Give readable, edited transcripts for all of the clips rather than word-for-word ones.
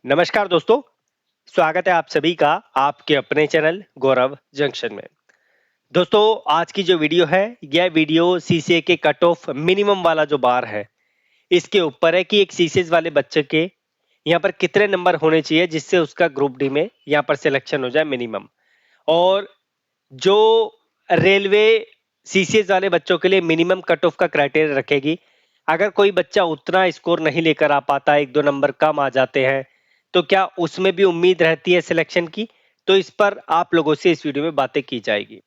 नमस्कार दोस्तों, स्वागत है आप सभी का आपके अपने चैनल गौरव जंक्शन में। दोस्तों आज की जो वीडियो है, यह वीडियो सीसीए के कट ऑफ मिनिमम वाला जो बार है, इसके ऊपर है कि एक सीसीएस वाले बच्चे के यहाँ पर कितने नंबर होने चाहिए जिससे उसका ग्रुप डी में यहाँ पर सिलेक्शन हो जाए मिनिमम। और जो रेलवे सीसीएस वाले बच्चों के लिए मिनिमम कट ऑफ का क्राइटेरिया रखेगी, अगर कोई बच्चा उतना स्कोर नहीं लेकर आ पाता, 1-2 नंबर कम आ जाते हैं, तो क्या उसमें भी उम्मीद रहती है सिलेक्शन की? तो इस पर आप लोगों से इस वीडियो में बातें की जाएगी।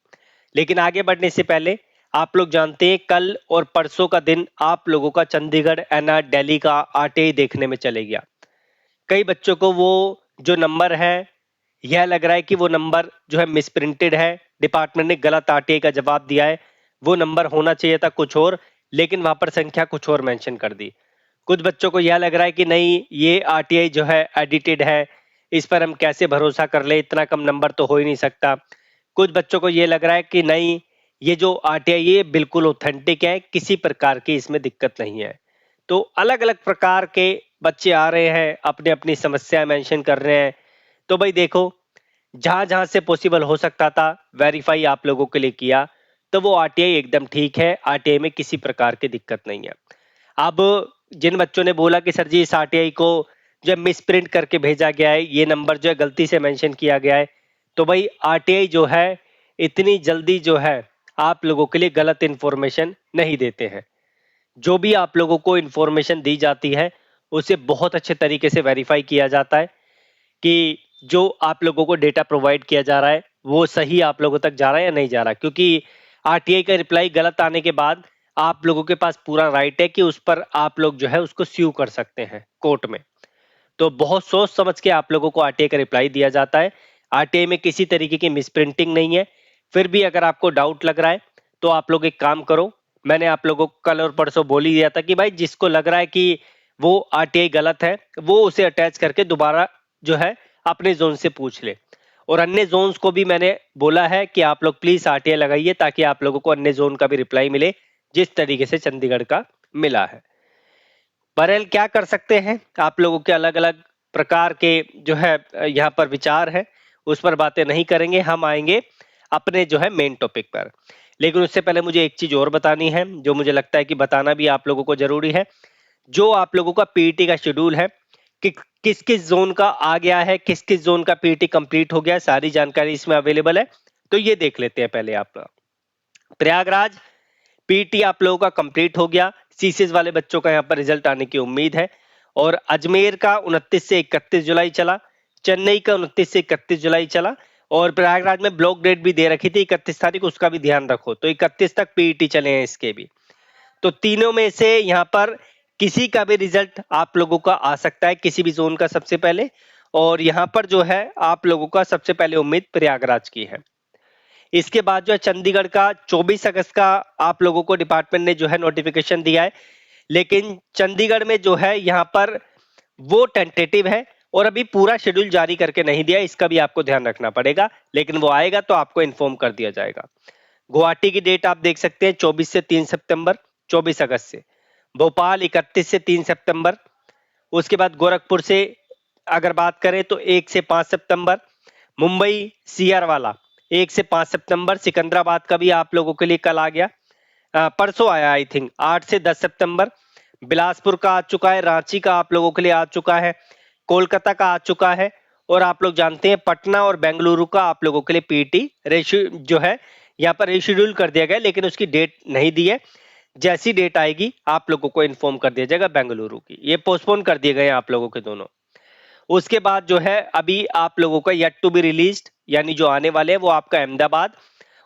लेकिन आगे बढ़ने से पहले आप लोग जानते हैं कल और परसों का दिन आप लोगों का चंडीगढ़, एनआर, दिल्ली का आरटीआई देखने में चले गया। कई बच्चों को वो जो नंबर है, यह लग रहा है कि वो नंबर जो है मिसप्रिंटेड है, डिपार्टमेंट ने गलत आरटीआई का जवाब दिया है, वो नंबर होना चाहिए था कुछ और, लेकिन वहां पर संख्या कुछ और मेंशन कर दी। कुछ बच्चों को यह लग रहा है कि नहीं, ये आरटीआई जो है एडिटेड है, इस पर हम कैसे भरोसा कर ले, इतना कम नंबर तो हो ही नहीं सकता। कुछ बच्चों को ये लग रहा है कि नहीं, ये जो आरटीआई है बिल्कुल ऑथेंटिक है, किसी प्रकार की इसमें दिक्कत नहीं है। तो अलग अलग प्रकार के बच्चे आ रहे हैं, अपनी अपनी समस्याएं मेंशन कर रहे हैं। तो भाई देखो, जहां जहां से पॉसिबल हो सकता था वेरीफाई आप लोगों के लिए किया, तो वो आरटीआई एकदम ठीक है, आरटीआई में किसी प्रकार की दिक्कत नहीं है। अब जिन बच्चों ने बोला कि सर जी इस आरटीआई को जो है मिस प्रिंट करके भेजा गया है, ये नंबर जो है गलती से मेंशन किया गया है, तो भाई आरटीआई जो है इतनी जल्दी जो है आप लोगों के लिए गलत इंफॉर्मेशन नहीं देते हैं। जो भी आप लोगों को इंफॉर्मेशन दी जाती है, उसे बहुत अच्छे तरीके से वेरीफाई किया जाता है कि जो आप लोगों को डेटा प्रोवाइड किया जा रहा है, वो सही आप लोगों तक जा रहा है या नहीं जा रहा है। क्योंकि आरटीआई का रिप्लाई गलत आने के बाद आप लोगों के पास पूरा राइट है कि उस पर आप लोग जो है उसको स्यू कर सकते हैं कोर्ट में। तो बहुत सोच समझ के आप लोगों को आरटीआई का रिप्लाई दिया जाता है। आरटीआई में किसी तरीके की मिसप्रिंटिंग नहीं है। फिर भी अगर आपको डाउट लग रहा है, तो आप लोग एक काम करो, मैंने आप लोगों को कल और परसों बोल ही दिया था कि भाई जिसको लग रहा है कि वो आरटीआई गलत है, वो उसे अटैच करके दोबारा जो है अपने जोन से पूछ ले। और अन्य जोन्स को भी मैंने बोला है कि आप लोग प्लीज आरटीआई लगाइए, ताकि आप लोगों को अन्य जोन का भी रिप्लाई मिले जिस तरीके से चंडीगढ़ का मिला है। बहरहाल क्या कर सकते हैं, आप लोगों के अलग अलग प्रकार के जो है यहाँ पर विचार है, उस पर बातें नहीं करेंगे। हम आएंगे अपने जो है मेन टॉपिक पर। लेकिन उससे पहले मुझे एक चीज और बतानी है, जो मुझे लगता है कि बताना भी आप लोगों को जरूरी है। जो आप लोगों का पीईटी का शेड्यूल है, कि किस किस जोन का आ गया है, किस किस जोन का पीईटी कंप्लीट हो गया है, सारी जानकारी इसमें अवेलेबल है। तो ये देख लेते हैं पहले। आप प्रयागराज पीटी आप लोगों का कंप्लीट हो गया, सीसीएस वाले बच्चों का यहाँ पर रिजल्ट आने की उम्मीद है। और अजमेर का 29 से 31 जुलाई चला, चेन्नई का 29 से 31 जुलाई चला, और प्रयागराज में ब्लॉक डेट भी दे रखी थी 31 तारीख, उसका भी ध्यान रखो। तो 31 तक पीईटी चले हैं इसके भी। तो तीनों में से यहाँ पर किसी का भी रिजल्ट आप लोगों का आ सकता है, किसी भी जोन का सबसे पहले। और यहाँ पर जो है आप लोगों का सबसे पहले उम्मीद प्रयागराज की है। इसके बाद जो है चंडीगढ़ का 24 अगस्त का आप लोगों को डिपार्टमेंट ने जो है नोटिफिकेशन दिया है। लेकिन चंडीगढ़ में जो है यहाँ पर वो टेंटेटिव है, और अभी पूरा शेड्यूल जारी करके नहीं दिया, इसका भी आपको ध्यान रखना पड़ेगा। लेकिन वो आएगा तो आपको इन्फॉर्म कर दिया जाएगा। गुवाहाटी की डेट आप देख सकते हैं 24 से 3 सितंबर, 24 अगस्त से। भोपाल 31 से 3 सितंबर। उसके बाद गोरखपुर से अगर बात करें तो 1 से 5 सितंबर। मुंबई सीआर वाला 1 से 5 सितंबर। सिकंदराबाद का भी आप लोगों के लिए कल आ गया, परसों आया आई थिंक, 8 से 10 सितंबर। बिलासपुर का आ चुका है, रांची का आप लोगों के लिए आ चुका है, कोलकाता का आ चुका है। और आप लोग जानते हैं पटना और बेंगलुरु का आप लोगों के लिए पीटी जो है यहाँ पर रिशेड्यूल कर दिया गया, लेकिन उसकी डेट नहीं दी है। जैसी डेट आएगी आप लोगों को इन्फॉर्म कर दिया जाएगा। बेंगलुरु की ये पोस्टपोन कर दिए गए हैं आप लोगों के दोनों। उसके बाद जो है अभी आप लोगों का येट टू बी रिलीज्ड, यानी जो आने वाले हैं वो आपका अहमदाबाद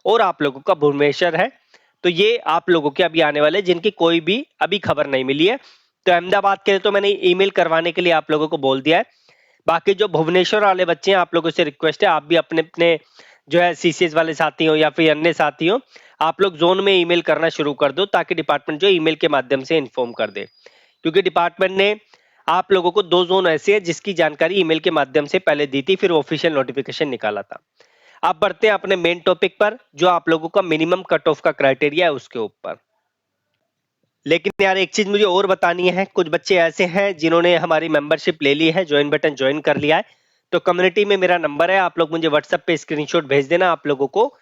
और आप लोगों का भुवनेश्वर है। तो ये आप लोगों के अभी आने वाले, जिनकी कोई भी अभी खबर नहीं मिली है। तो अहमदाबाद के लिए तो मैंने ईमेल करवाने के लिए आप लोगों को बोल दिया है। बाकी जो भुवनेश्वर वाले बच्चे हैं, आप लोगों से रिक्वेस्ट है, आप भी अपने अपने जो है सीसीएस वाले साथी हो या फिर अन्य साथी हो, आप लोग जोन में ईमेल करना शुरू कर दो, ताकि डिपार्टमेंट जो ईमेल के माध्यम से इन्फॉर्म कर दे। क्योंकि डिपार्टमेंट ने आप लोगों को 2 जोन ऐसे हैं जिसकी जानकारी ईमेल के माध्यम से पहले दी थी, फिर ऑफिशियल नोटिफिकेशन निकाला था। अब बढ़ते हैं अपने मेन टॉपिक पर, जो आप लोगों का मिनिमम कट ऑफ का क्राइटेरिया है उसके ऊपर। लेकिन यार एक चीज मुझे और बतानी है, कुछ बच्चे ऐसे हैं जिन्होंने हमारी मेंबरशिप ले ली है, ज्वाइन बटन ज्वाइन कर लिया है, तो कम्युनिटी में मेरा नंबर है, आप लोग मुझे व्हाट्सएप पे स्क्रीनशॉट भेज देना, आप लोगों को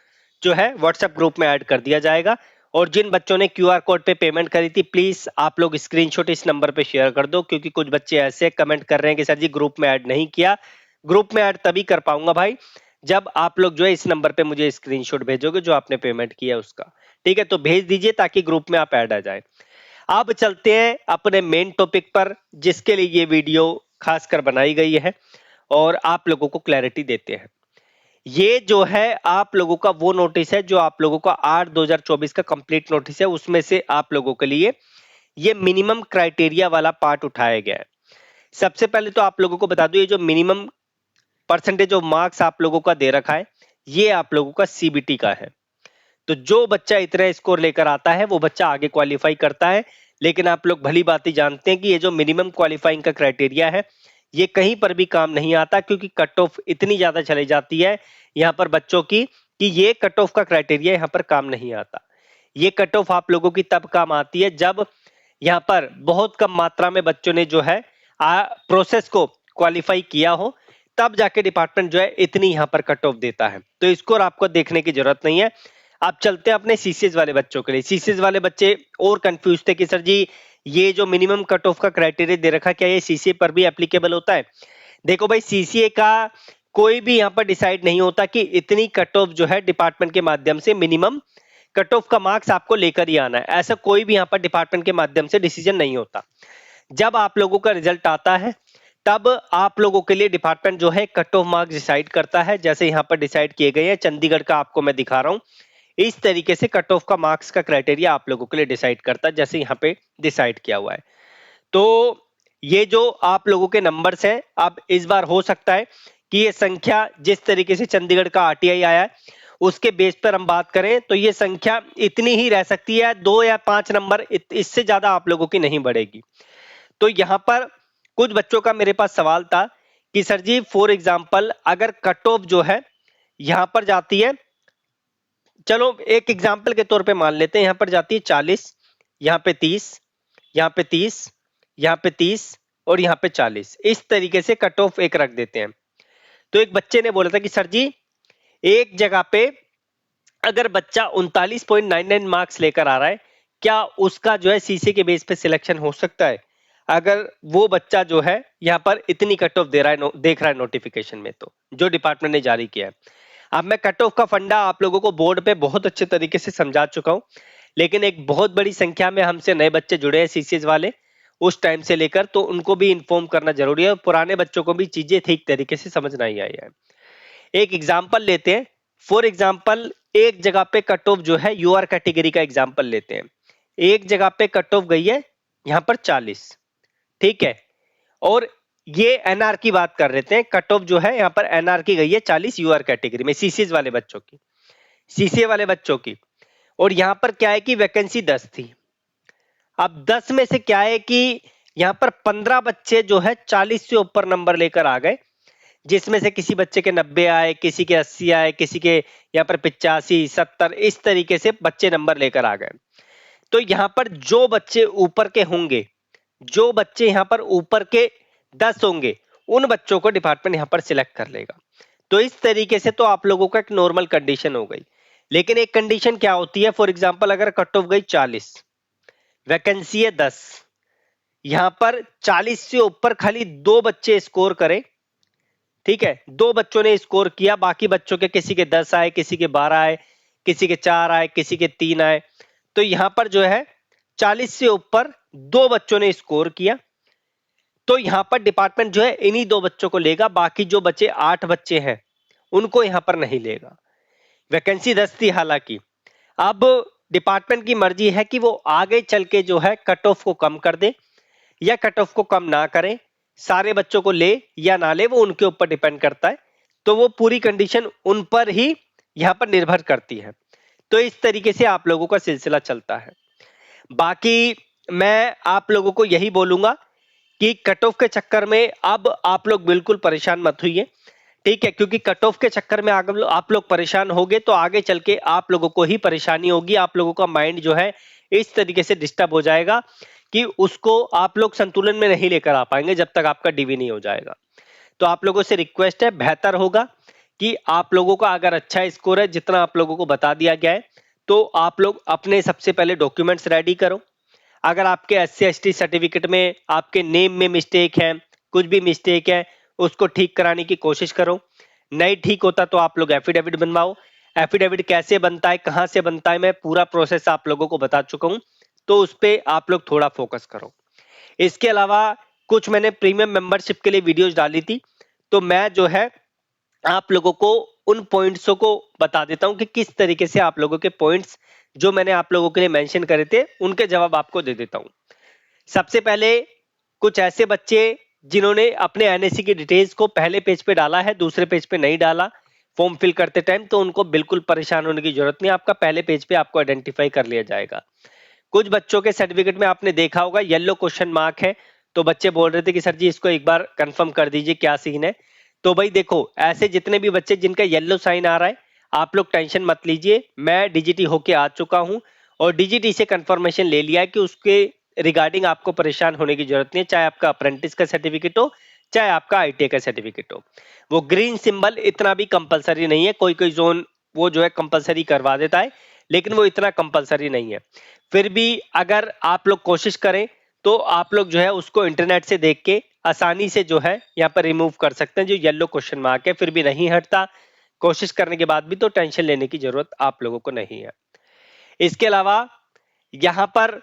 जो है व्हाट्सएप ग्रुप में ऐड कर दिया जाएगा। और जिन बच्चों ने क्यूआर कोड पे पेमेंट करी थी, प्लीज आप लोग स्क्रीनशॉट इस नंबर पे शेयर कर दो, क्योंकि कुछ बच्चे ऐसे कमेंट कर रहे हैं कि सर जी ग्रुप में ऐड नहीं किया। ग्रुप में ऐड तभी कर पाऊंगा भाई जब आप लोग जो है इस नंबर पे मुझे स्क्रीनशॉट भेजोगे जो आपने पेमेंट किया उसका। ठीक है, तो भेज दीजिए ताकि ग्रुप में आप ऐड आ जाए। अब चलते हैं अपने मेन टॉपिक पर, जिसके लिए ये वीडियो खासकर बनाई गई है और आप लोगों को क्लैरिटी देते हैं। ये जो है आप लोगों का वो नोटिस है जो आप लोगों का 8/2024 का कंप्लीट नोटिस है, उसमें से आप लोगों के लिए ये मिनिमम क्राइटेरिया वाला पार्ट उठाया गया है। सबसे पहले तो आप लोगों को बता दूं, ये जो मिनिमम परसेंटेज ऑफ मार्क्स आप लोगों का दे रखा है, ये आप लोगों का सीबीटी का है। तो जो बच्चा इतना स्कोर लेकर आता है वो बच्चा आगे क्वालिफाई करता है। लेकिन आप लोग भली बात ही जानते हैं कि ये जो मिनिमम क्वालिफाइंग का क्राइटेरिया है, ये कहीं पर भी काम नहीं आता, क्योंकि कट ऑफ इतनी ज्यादा चली जाती है यहाँ पर बच्चों की कि ये कट ऑफ का क्राइटेरिया यहाँ पर काम नहीं आता। ये कट ऑफ आप लोगों की तब काम आती है जब यहाँ पर बहुत कम मात्रा में बच्चों ने जो है प्रोसेस को क्वालिफाई किया हो, तब जाके डिपार्टमेंट जो है इतनी यहाँ पर कट ऑफ देता है। तो स्कोर आपको देखने की जरूरत नहीं है। आप चलते हैं अपने सीसीएस वाले बच्चों के लिए। सीसीएस वाले बच्चे और कंफ्यूज थे कि सर जी ये जो मिनिमम कट ऑफ का क्राइटेरिया दे रखा, क्या ये सीसीए पर भी एप्लीकेबल होता है? देखो भाई, सीसीए का कोई भी यहाँ पर डिसाइड नहीं होता कि इतनी कट ऑफ जो है डिपार्टमेंट के माध्यम से मिनिमम कट ऑफ का मार्क्स आपको लेकर ही आना है, ऐसा कोई भी यहाँ पर डिपार्टमेंट के माध्यम से डिसीजन नहीं होता। जब आप लोगों का रिजल्ट आता है तब आप लोगों के लिए डिपार्टमेंट जो है कट ऑफ मार्क्स डिसाइड करता है, जैसे यहाँ पर डिसाइड किए गए हैं। चंडीगढ़ का आपको मैं दिखा रहा हूँ, इस तरीके से कट ऑफ का मार्क्स का क्राइटेरिया आप लोगों के लिए डिसाइड करता है, जैसे यहाँ पे डिसाइड किया हुआ है। तो ये जो आप लोगों के नंबर्स हैं, अब इस बार हो सकता है कि ये संख्या जिस तरीके से चंडीगढ़ का आरटीआई आया है उसके बेस पर हम बात करें तो ये संख्या इतनी ही रह सकती है, 2 या 5 नंबर, इससे ज्यादा आप लोगों की नहीं बढ़ेगी। तो यहाँ पर कुछ बच्चों का मेरे पास सवाल था कि सर जी फॉर एग्जाम्पल अगर कट ऑफ जो है यहाँ पर जाती है, चलो एक एग्जाम्पल के तौर पे मान लेते हैं, यहाँ पर जाती है 40, यहाँ पे 30, यहाँ पे 30, यहाँ पे 30 और यहाँ पे 40, इस तरीके से कट ऑफ एक रख देते हैं। तो एक बच्चे ने बोला था कि सर जी एक जगह पे अगर बच्चा 39.99 मार्क्स लेकर आ रहा है, क्या उसका जो है सीसी के बेस पे सिलेक्शन हो सकता है? अगर वो बच्चा जो है यहाँ पर इतनी कट ऑफ दे रहा है, देख रहा है नोटिफिकेशन में, तो जो डिपार्टमेंट ने जारी किया है। अब मैं कट ऑफ का फंडा आप लोगों को बोर्ड पे बहुत अच्छे तरीके से समझा चुका हूं, लेकिन एक बहुत बड़ी संख्या में हमसे नए बच्चे जुड़े हैं सीसीएस वाले उस टाइम से लेकर, तो उनको भी इन्फॉर्म करना जरूरी है और पुराने बच्चों को भी चीजें ठीक तरीके से समझ नहीं आई है। एक एग्जाम्पल लेते हैं, फॉर एग्जाम्पल एक जगह पे कट ऑफ जो है यूआर कैटेगरी का एग्जाम्पल लेते हैं, एक जगह पे कट ऑफ गई है यहाँ पर 40, ठीक है, और ये एनआर की बात कर रहे थे, कट ऑफ जो है यहाँ पर एनआर की गई है 40 यूआर कैटेगरी में, सीसीएस वाले बच्चों की, सीसीए वाले बच्चों की, और यहाँ पर क्या है कि वैकेंसी 10 थी। अब 10 में से क्या है कि यहाँ पर 15 बच्चे जो है 40 से ऊपर नंबर लेकर आ गए, जिसमें से किसी बच्चे के 90 आए, किसी के 80 आए, किसी के यहाँ पर 85, 70, इस तरीके से बच्चे नंबर लेकर आ गए। तो यहाँ पर जो बच्चे ऊपर के होंगे, जो बच्चे यहाँ पर ऊपर के 10 होंगे, उन बच्चों को डिपार्टमेंट यहाँ पर सिलेक्ट कर लेगा। तो इस तरीके से तो आप लोगों का एक नॉर्मल कंडीशन हो गई। लेकिन एक कंडीशन क्या होती है, फॉर एग्जांपल अगर कट ऑफ गई 40, वैकेंसी है 10, यहाँ पर 40 से ऊपर खाली 2 बच्चे स्कोर करें, ठीक है, 2 बच्चों ने स्कोर किया, बाकी बच्चों के किसी के 10 आए, किसी के 12 आए, किसी के 4 आए, किसी के 3 आए, तो यहाँ पर जो है 40 से ऊपर 2 बच्चों ने स्कोर किया, तो यहां पर डिपार्टमेंट जो है इन्हीं 2 बच्चों को लेगा, बाकी जो बचे 8 बच्चे हैं उनको यहां पर नहीं लेगा। वैकेंसी 10 थी हालांकि, अब डिपार्टमेंट की मर्जी है कि वो आगे चल के जो है कट ऑफ को कम कर दे या कट ऑफ को कम ना करें, सारे बच्चों को ले या ना ले, वो उनके ऊपर डिपेंड करता है। तो वो पूरी कंडीशन उन पर ही यहां पर निर्भर करती है। तो इस तरीके से आप लोगों का सिलसिला चलता है। बाकी मैं आप लोगों को यही बोलूंगा कि कट ऑफ के चक्कर में अब आप लोग बिल्कुल परेशान मत होइए, ठीक है, क्योंकि कट ऑफ के चक्कर में आप लोग परेशान होगे तो आगे चल के आप लोगों को ही परेशानी होगी, आप लोगों का माइंड जो है इस तरीके से डिस्टर्ब हो जाएगा कि उसको आप लोग संतुलन में नहीं लेकर आ पाएंगे जब तक आपका डीवी नहीं हो जाएगा। तो आप लोगों से रिक्वेस्ट है, बेहतर होगा कि आप लोगों का अगर अच्छा स्कोर है, जितना आप लोगों को बता दिया गया है, तो आप लोग अपने सबसे पहले डॉक्यूमेंट्स रेडी करो। अगर आपके SC/ST सर्टिफिकेट में आपके नेम में मिस्टेक है, कुछ भी मिस्टेक है, उसको ठीक कराने की कोशिश करो। नहीं ठीक होता तो आप लोग एफिडेविट बनवाओ। एफिडेविट कैसे बनता है, कहां से बनता है, मैं पूरा प्रोसेस आप लोगों को बता चुका हूं, तो उस पे आप लोग थोड़ा फोकस करो। इसके अलावा कुछ मैंने प्रीमियम मेंबरशिप के लिए वीडियोस डाली थी, तो मैं जो है आप लोगों को उन पॉइंट्सों को बता देता हूं कि किस तरीके से आप लोगों के पॉइंट्स जो मैंने आप लोगों के लिए मेंशन करे थे उनके जवाब आपको दे देता हूं। सबसे पहले कुछ ऐसे बच्चे जिन्होंने अपने एनएससी की डिटेल्स को पहले पेज पे डाला है, दूसरे पेज पे नहीं डाला फॉर्म फिल करते टाइम, तो उनको बिल्कुल परेशान होने की जरूरत नहीं, आपका पहले पेज पे आपको आइडेंटिफाई कर लिया जाएगा। कुछ बच्चों के सर्टिफिकेट में आपने देखा होगा येलो क्वेश्चन मार्क है, तो बच्चे बोल रहे थे कि सर जी इसको एक बार कंफर्म कर दीजिए क्या सीन है। तो भाई देखो, ऐसे जितने भी बच्चे जिनका येलो साइन आ रहा है, आप लोग टेंशन मत लीजिए, मैं डीजीटी होके आ चुका हूं और डीजीटी से कंफर्मेशन ले लिया है कि उसके रिगार्डिंग आपको परेशान होने की जरूरत नहीं है, चाहे आपका अप्रेंटिस का सर्टिफिकेट हो, चाहे आपका ITA का सर्टिफिकेट हो। वो ग्रीन सिंबल इतना भी कंपलसरी नहीं है, कोई कोई जोन वो जो है कंपलसरी करवा देता है, लेकिन वो इतना कंपलसरी नहीं है। फिर भी अगर आप लोग कोशिश करें तो आप लोग जो है उसको इंटरनेट से देख के आसानी से जो है यहाँ पर रिमूव कर सकते हैं। जो येलो क्वेश्चन मार्क है फिर भी नहीं हटता, कोशिश करने के बाद भी, तो टेंशन लेने की जरूरत आप लोगों को नहीं है। इसके अलावा यहाँ पर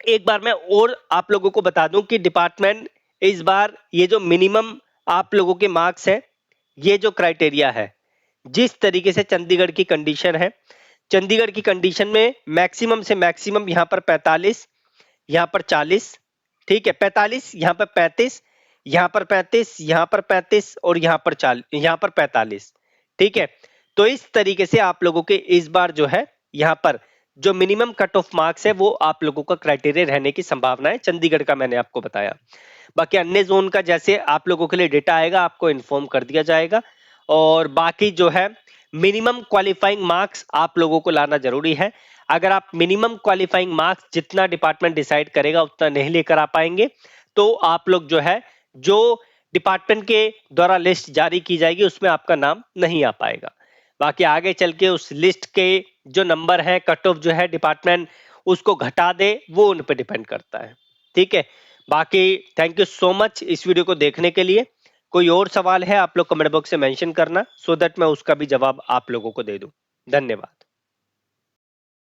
एक बार मैं और आप लोगों को बता दूं कि डिपार्टमेंट इस बार ये जो मिनिमम आप लोगों के मार्क्स है, ये जो क्राइटेरिया है, जिस तरीके से चंडीगढ़ की कंडीशन है, चंडीगढ़ की कंडीशन में मैक्सिमम से मैक्सिमम यहाँ पर 45, यहाँ पर 40, ठीक है, 45, यहाँ पर 35, यहाँ पर 35, यहाँ पर 35 और यहाँ पर 40, यहाँ पर 45, ठीक है। तो इस तरीके से आप लोगों के इस बार जो है यहाँ पर जो मिनिमम कट ऑफ मार्क्स है वो आप लोगों का क्राइटेरिया रहने की संभावना है, चंडीगढ़ का मैंने आपको बताया। बाकी अन्य जोन का जैसे आप लोगों के लिए डेटा आएगा आपको इन्फॉर्म कर दिया जाएगा। और बाकी जो है मिनिमम क्वालिफाइंग मार्क्स आप लोगों को लाना जरूरी है। अगर आप मिनिमम क्वालिफाइंग मार्क्स जितना डिपार्टमेंट डिसाइड करेगा उतना नहीं लेकर आ पाएंगे, तो आप लोग जो है जो डिपार्टमेंट के द्वारा लिस्ट जारी की जाएगी उसमें आपका नाम नहीं आ पाएगा। बाकी आगे चल के उस लिस्ट के जो नंबर है, कट ऑफ जो है डिपार्टमेंट उसको घटा दे, वो उन पर डिपेंड करता है, ठीक है। बाकी थैंक यू सो मच इस वीडियो को देखने के लिए। कोई और सवाल है आप लोग कमेंट बॉक्स में मेंशन करना, सो दैट मैं उसका भी जवाब आप लोगों को दे दूं। धन्यवाद।